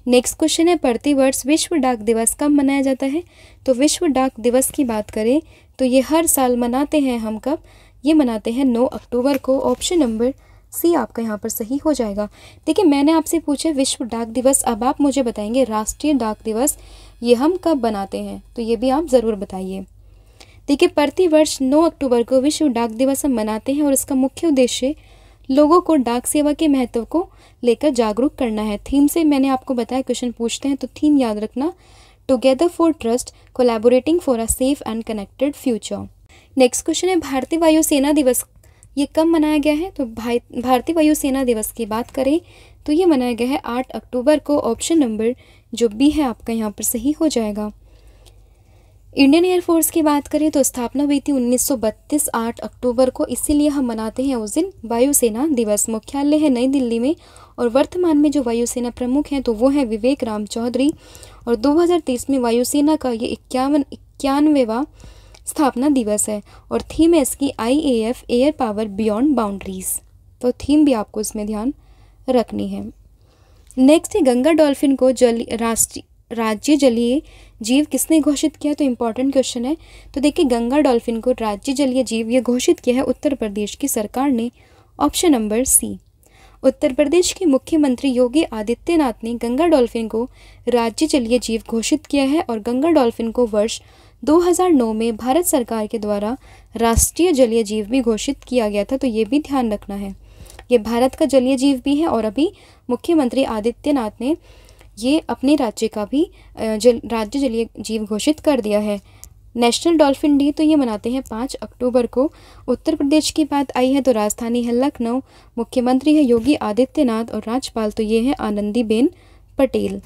नेक्स्ट क्वेश्चन है, प्रतिवर्ष विश्व डाक दिवस कब मनाया जाता है। तो विश्व डाक दिवस की बात करें तो ये हर साल मनाते हैं हम कब, ये मनाते हैं 9 अक्टूबर को। ऑप्शन नंबर सी आपका यहाँ पर सही हो जाएगा। देखिए मैंने आपसे पूछा विश्व डाक दिवस, अब आप मुझे बताएंगे राष्ट्रीय डाक दिवस ये हम कब बनाते हैं, तो ये भी आप ज़रूर बताइए। देखिए प्रतिवर्ष 9 अक्टूबर को विश्व डाक दिवस हम मनाते हैं और इसका मुख्य उद्देश्य लोगों को डाक सेवा के महत्व को लेकर जागरूक करना है। थीम से मैंने आपको बताया, क्वेश्चन पूछते हैं तो थीम याद रखना, together for trust, collaborating for a safe and connected future. Next question है, भारतीय वायुसेना दिवस ये कब मनाया गया है। तो भारतीय वायुसेना दिवस की बात करें तो ये मनाया गया है 8 अक्टूबर को। ऑप्शन नंबर जो बी है आपका यहाँ पर सही हो जाएगा। इंडियन एयरफोर्स की बात करें तो स्थापना हुई थी 1932 8 अक्टूबर को, इसीलिए हम मनाते हैं उस दिन वायुसेना दिवस। मुख्यालय है नई दिल्ली में और वर्तमान में जो वायुसेना प्रमुख हैं तो वो हैं विवेक राम चौधरी। और 2023 में वायुसेना का ये 91वां स्थापना दिवस है और थीम है इसकी IAF air power beyond boundaries. तो थीम भी आपको इसमें ध्यान रखनी है। नेक्स्ट है, गंगा डॉल्फिन को राज्य जलीय जीव किसने घोषित किया। तो इम्पॉर्टेंट क्वेश्चन है। तो देखिए गंगा डॉल्फिन को राज्य जलीय जीव ये घोषित किया है उत्तर प्रदेश की सरकार ने। ऑप्शन नंबर सी। उत्तर प्रदेश के मुख्यमंत्री योगी आदित्यनाथ ने गंगा डॉल्फिन को राज्य जलीय जीव घोषित किया है और गंगा डॉल्फिन को वर्ष 2009 में भारत सरकार के द्वारा राष्ट्रीय जलीय जीव भी घोषित किया गया था। तो ये भी ध्यान रखना है, ये भारत का जलीय जीव भी है और अभी मुख्यमंत्री आदित्यनाथ ने ये अपने राज्य का भी राज्य जलीय जीव घोषित कर दिया है। नेशनल डॉल्फिन डे तो ये मनाते हैं 5 अक्टूबर को। उत्तर प्रदेश की बात आई है तो राजधानी है लखनऊ, मुख्यमंत्री है योगी आदित्यनाथ और राज्यपाल तो ये है आनंदीबेन पटेल।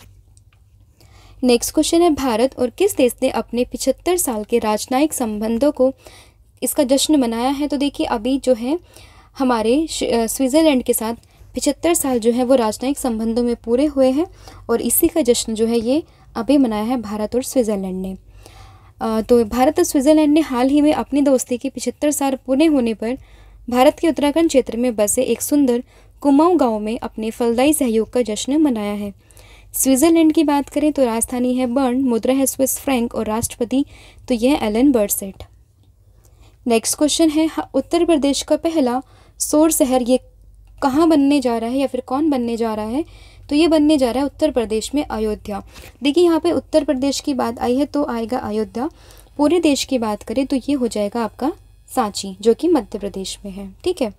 नेक्स्ट क्वेश्चन है, भारत और किस देश ने अपने 75 साल के राजनयिक संबंधों को इसका जश्न मनाया है? तो देखिए अभी जो है हमारे स्विट्ज़रलैंड के साथ 75 साल जो है वो राजनयिक संबंधों में पूरे हुए हैं और इसी का जश्न जो है ये अभी मनाया है भारत और स्विट्ज़रलैंड ने। तो भारत और स्विट्ज़रलैंड ने हाल ही में अपनी दोस्ती के 75 साल पूरे होने पर भारत के उत्तराखंड क्षेत्र में बसे एक सुंदर कुमाऊं गांव में अपने फलदायी सहयोग का जश्न मनाया है। स्विट्ज़रलैंड की बात करें तो राजधानी है बर्न, मुद्रा है स्विस फ्रैंक और राष्ट्रपति तो यह है एलन बर्सेट। नेक्स्ट क्वेश्चन है, उत्तर प्रदेश का पहला सौर शहर ये कहाँ बनने जा रहा है या फिर कौन बनने जा रहा है? तो ये बनने जा रहा है उत्तर प्रदेश में अयोध्या। देखिए यहाँ पे उत्तर प्रदेश की बात आई है तो आएगा अयोध्या। पूरे देश की बात करें तो ये हो जाएगा आपका सांची जो कि मध्य प्रदेश में है। ठीक है,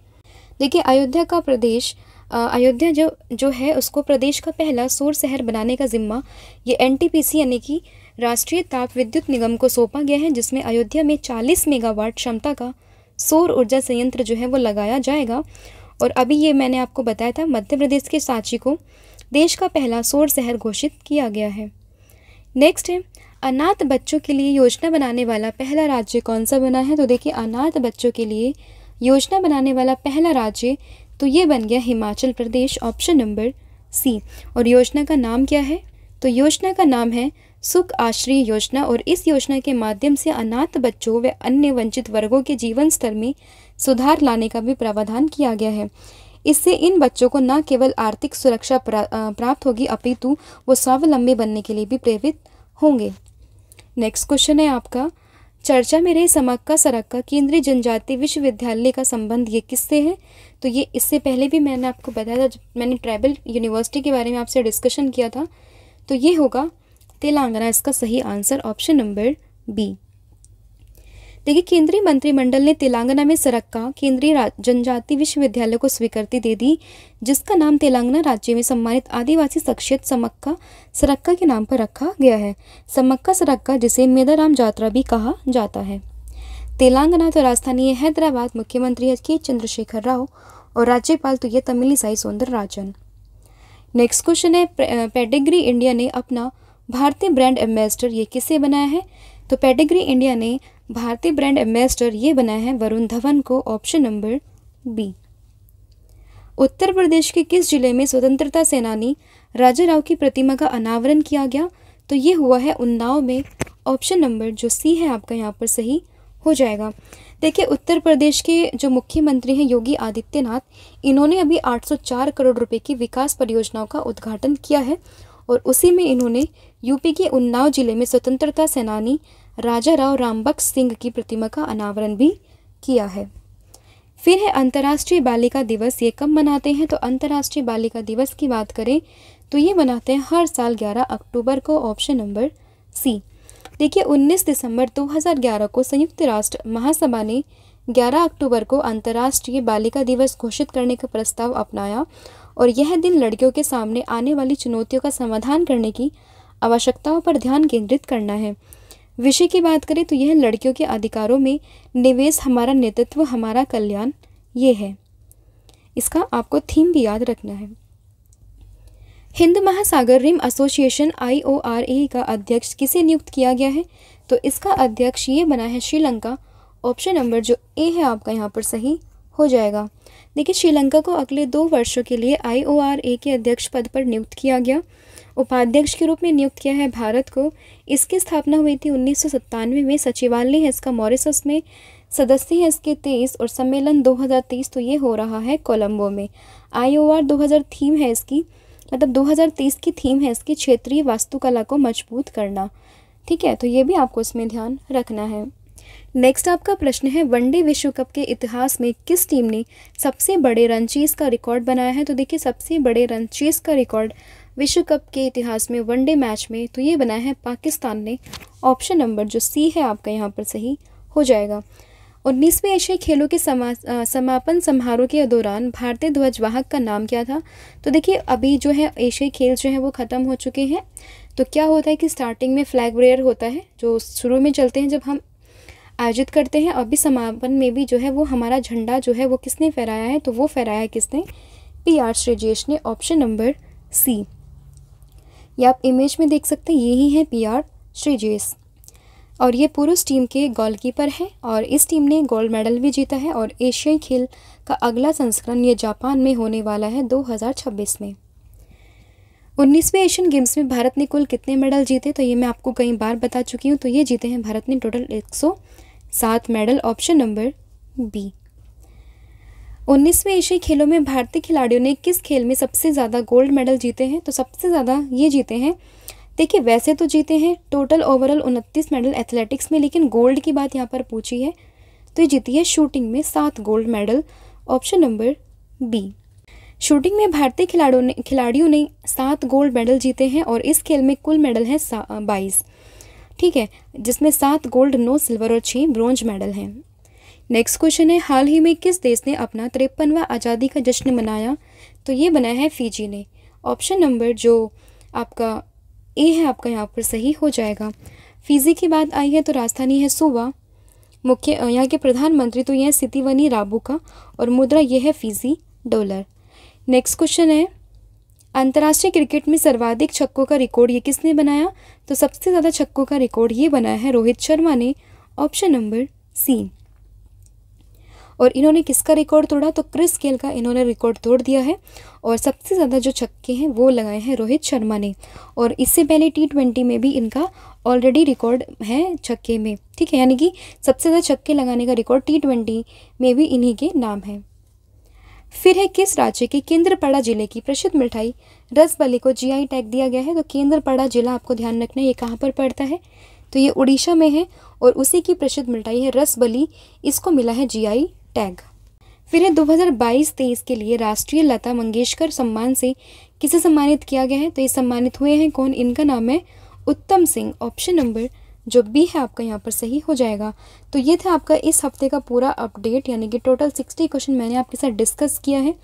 देखिए अयोध्या का प्रदेश अयोध्या जो है उसको प्रदेश का पहला सौर शहर बनाने का जिम्मा ये एनटीपीसी यानी कि राष्ट्रीय ताप विद्युत निगम को सौंपा गया है, जिसमें अयोध्या में 40 मेगावाट क्षमता का सौर ऊर्जा संयंत्र जो है वो लगाया जाएगा। और अभी ये मैंने आपको बताया था मध्य प्रदेश के सांची को देश का पहला सौर शहर घोषित किया गया है। नेक्स्ट है, अनाथ बच्चों के लिए योजना बनाने वाला पहला राज्य कौन सा बना है? तो देखिए अनाथ बच्चों के लिए योजना बनाने वाला पहला राज्य तो ये बन गया Himachal Pradesh, option number C. और योजना का नाम क्या है? तो योजना का नाम है सुख आश्रय योजना और इस योजना के माध्यम से अनाथ बच्चों व अन्य वंचित वर्गों के जीवन स्तर में सुधार लाने का भी प्रावधान किया गया है। इससे इन बच्चों को न केवल आर्थिक सुरक्षा प्राप्त होगी अपितु वो स्वावलंबी बनने के लिए भी प्रेरित होंगे। नेक्स्ट क्वेश्चन है आपका, चर्चा में रहे समक्का सरक्का केंद्रीय जनजातीय विश्वविद्यालय का संबंध ये किससे है? तो ये इससे पहले भी मैंने आपको बताया था, जब मैंने ट्राइबल यूनिवर्सिटी के बारे में आपसे डिस्कशन किया था, तो ये होगा तेलंगाना। इसका सही आंसर ऑप्शन नंबर बी। देखिए केंद्रीय मंत्रिमंडल ने तेलंगाना में सरक्का केंद्रीय जनजातीय विश्वविद्यालय को स्वीकृति दे दी, जिसका नाम तेलंगाना राज्य में सम्मानित आदिवासी शख्सियत समक्का सरक्का के नाम पर रखा गया है। समक्का सरक्का जिसे मेदाराम जात्रा भी कहा जाता है। तेलंगाना तो राजधानी है हैदराबाद, मुख्यमंत्री है के चंद्रशेखर राव और राज्यपाल तो ये तमिलिसाई सौंदरराजन। नेक्स्ट क्वेश्चन है, पेडिग्री इंडिया ने अपना भारतीय ब्रांड एम्बेसडर ये किसे बनाया है? तो पेडिग्री इंडिया ने भारतीय ब्रांड एम्बेसडर ये बनाया है वरुण धवन को, option number B. Uttar Pradesh के किस जिले में स्वतंत्रता सेनानी राजा राव की प्रतिमा का अनावरण किया गया? तो ये हुआ है उन्नाव में, ऑप्शन नंबर जो सी है आपका यहाँ पर सही हो जाएगा। देखिए उत्तर प्रदेश के जो मुख्यमंत्री हैं योगी आदित्यनाथ, इन्होंने अभी 804 करोड़ रुपए की विकास परियोजनाओं का उद्घाटन किया है और उसी में इन्होंने यूपी के उन्नाव जिले में स्वतंत्रता सेनानी राजा राव रामबख्श सिंह की प्रतिमा का अनावरण भी किया है। फिर है अंतर्राष्ट्रीय बालिका दिवस, ये कब मनाते हैं? तो अंतर्राष्ट्रीय बालिका दिवस की बात करें तो ये मनाते हैं हर साल 11 अक्टूबर को, ऑप्शन नंबर सी। देखिए 19 दिसंबर 2011 को संयुक्त राष्ट्र महासभा ने 11 अक्टूबर को अंतर्राष्ट्रीय बालिका दिवस घोषित करने का प्रस्ताव अपनाया और यह दिन लड़कियों के सामने आने वाली चुनौतियों का समाधान करने की आवश्यकताओं पर ध्यान केंद्रित करना है। विषय की बात करें तो यह लड़कियों के अधिकारों में निवेश, हमारा नेतृत्व, हमारा कल्याण ये है। इसका आपको थीम भी याद रखना है। हिंद महासागर रिम एसोसिएशन IORA का अध्यक्ष किसे नियुक्त किया गया है? तो इसका अध्यक्ष ये बना है श्रीलंका, ऑप्शन नंबर जो ए है आपका यहाँ पर सही हो जाएगा। देखिए श्रीलंका को अगले 2 वर्षों के लिए IORA के अध्यक्ष पद पर नियुक्त किया गया। उपाध्यक्ष के रूप में नियुक्त किया है भारत को। इसकी स्थापना हुई थी 1997 में। सचिवालय है इसका मॉरिशस में, सदस्य है इसके 23 और सम्मेलन 2023 तो ये हो रहा है कोलंबो में। IOR 2000 थीम है इसकी, मतलब 2023 की थीम है इसकी क्षेत्रीय वास्तुकला को मजबूत करना। ठीक है, तो ये भी आपको इसमें ध्यान रखना है। नेक्स्ट आपका प्रश्न है, वनडे विश्व कप के इतिहास में किस टीम ने सबसे बड़े रन चेज का रिकॉर्ड बनाया है? तो देखिए सबसे बड़े रन चेज का रिकॉर्ड विश्व कप के इतिहास में वनडे मैच में तो ये बनाया है पाकिस्तान ने, ऑप्शन नंबर जो सी है आपका यहाँ पर सही हो जाएगा। 19वें एशियाई खेलों के समापन समारोह के दौरान भारतीय ध्वजवाहक का नाम क्या था? तो देखिए अभी जो है एशियाई खेल जो है वो ख़त्म हो चुके हैं, तो क्या होता है कि स्टार्टिंग में फ्लैग बेयर होता है, जो शुरू में चलते हैं जब हम आयोजित करते हैं। अभी समापन में भी जो है वो हमारा झंडा जो है वो किसने फहराया है, तो वो फहराया है किसने, PR श्रीजेश ने। Option number C. ये आप इमेज में देख सकते हैं, यही है PR श्रीजेश और ये पुरुष टीम के गोलकीपर हैं और इस टीम ने गोल्ड मेडल भी जीता है। और एशियाई खेल का अगला संस्करण ये जापान में होने वाला है 2026 में। 19वें एशियन गेम्स में भारत ने कुल कितने मेडल जीते, तो ये मैं आपको कई बार बता चुकी हूँ। तो ये जीते हैं भारत ने total 107 medal. Option number B. 19वें एशियाई खेलों में भारतीय खिलाड़ियों ने किस खेल में सबसे ज़्यादा गोल्ड मेडल जीते हैं, तो सबसे ज़्यादा ये जीते हैं, देखिए वैसे तो जीते हैं टोटल ओवरऑल 29 मेडल एथलेटिक्स में, लेकिन गोल्ड की बात यहाँ पर पूछी है तो ये जीती है शूटिंग में 7 gold medal. Option number B. Shooting में भारतीय खिलाड़ियों ने 7 गोल्ड मेडल जीते हैं और इस खेल में कुल मेडल हैं 22, ठीक है, जिसमें 7 गोल्ड 9 सिल्वर और 6 ब्रॉन्ज मेडल हैं। नेक्स्ट क्वेश्चन है, हाल ही में किस देश ने अपना 53वां आज़ादी का जश्न मनाया, तो ये बनाया है फिजी ने। ऑप्शन नंबर जो आपका ए है आपका यहाँ पर सही हो जाएगा। फिजी की बात आई है तो राजधानी है सुवा, मुख्य यहाँ के प्रधानमंत्री तो ये है सितिवनी राबुका और मुद्रा ये है फिजी डॉलर। नेक्स्ट क्वेश्चन है, अंतर्राष्ट्रीय क्रिकेट में सर्वाधिक छक्कों का रिकॉर्ड ये किसने बनाया, तो सबसे ज़्यादा छक्कों का रिकॉर्ड ये बनाया है रोहित शर्मा ने। Option number C. और इन्होंने किसका रिकॉर्ड तोड़ा, तो क्रिस गेल का इन्होंने रिकॉर्ड तोड़ दिया है और सबसे ज़्यादा जो छक्के हैं वो लगाए हैं रोहित शर्मा ने। और इससे पहले T20 में भी इनका ऑलरेडी रिकॉर्ड है छक्के में, ठीक है, यानी कि सबसे ज़्यादा छक्के लगाने का रिकॉर्ड T20 में भी इन्हीं के नाम है। फिर है, किस राज्य के केंद्रपाड़ा जिले की प्रसिद्ध मिठाई रसबली को GI टैग दिया गया है, तो केंद्रपाड़ा जिला आपको ध्यान रखना है ये कहाँ पर पड़ता है, तो ये उड़ीसा में है और उसी की प्रसिद्ध मिठाई है रसबली, इसको मिला है GI टैग। फिर है 2022-23 के लिए राष्ट्रीय लता मंगेशकर सम्मान से किसे सम्मानित किया गया है, तो ये सम्मानित हुए हैं कौन, इनका नाम है उत्तम सिंह। ऑप्शन नंबर जो बी है आपका यहाँ पर सही हो जाएगा। तो ये था आपका इस हफ्ते का पूरा अपडेट, यानी कि टोटल 60 क्वेश्चन मैंने आपके साथ डिस्कस किया है।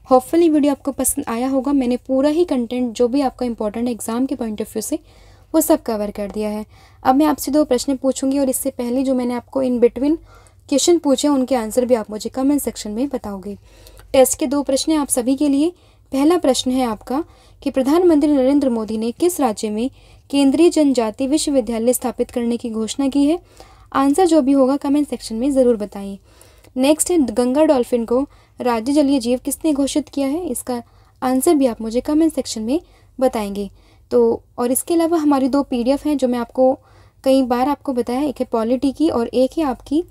होपफुली वीडियो आपको पसंद आया होगा। मैंने पूरा ही कंटेंट जो भी आपका इंपॉर्टेंट एग्जाम के पॉइंट ऑफ व्यू से वो सब कवर कर दिया है। अब मैं आपसे 2 प्रश्न पूछूंगी और इससे पहले जो मैंने आपको इन बिटवीन क्वेश्चन पूछे उनके आंसर भी आप मुझे कमेंट सेक्शन में बताओगे। टेस्ट के 2 प्रश्न हैं आप सभी के लिए। पहला प्रश्न है आपका कि प्रधानमंत्री नरेंद्र मोदी ने किस राज्य में केंद्रीय जनजाति विश्वविद्यालय स्थापित करने की घोषणा की है। आंसर जो भी होगा कमेंट सेक्शन में ज़रूर बताइए। नेक्स्ट है, गंगा डॉल्फिन को राज्य जलीय जीव किसने घोषित किया है, इसका आंसर भी आप मुझे कमेंट सेक्शन में बताएंगे। तो और इसके अलावा हमारी 2 PDF हैं जो मैं आपको कई बार आपको बताया, एक है पॉलिटी की और एक है आपकी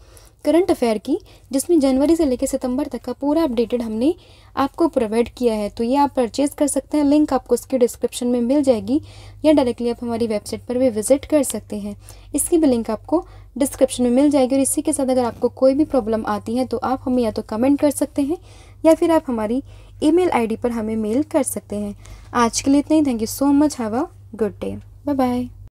करंट अफेयर की, जिसमें जनवरी से लेकर सितंबर तक का पूरा अपडेटेड हमने आपको प्रोवाइड किया है। तो ये आप परचेज़ कर सकते हैं, लिंक आपको इसके डिस्क्रिप्शन में मिल जाएगी या डायरेक्टली आप हमारी वेबसाइट पर भी विजिट कर सकते हैं, इसकी भी लिंक आपको डिस्क्रिप्शन में मिल जाएगी। और इसी के साथ अगर आपको कोई भी प्रॉब्लम आती है तो आप हमें या तो कमेंट कर सकते हैं या फिर आप हमारी email ID पर हमें मेल कर सकते हैं। आज के लिए इतना ही। Thank you so much. Have a good day. Bye bye.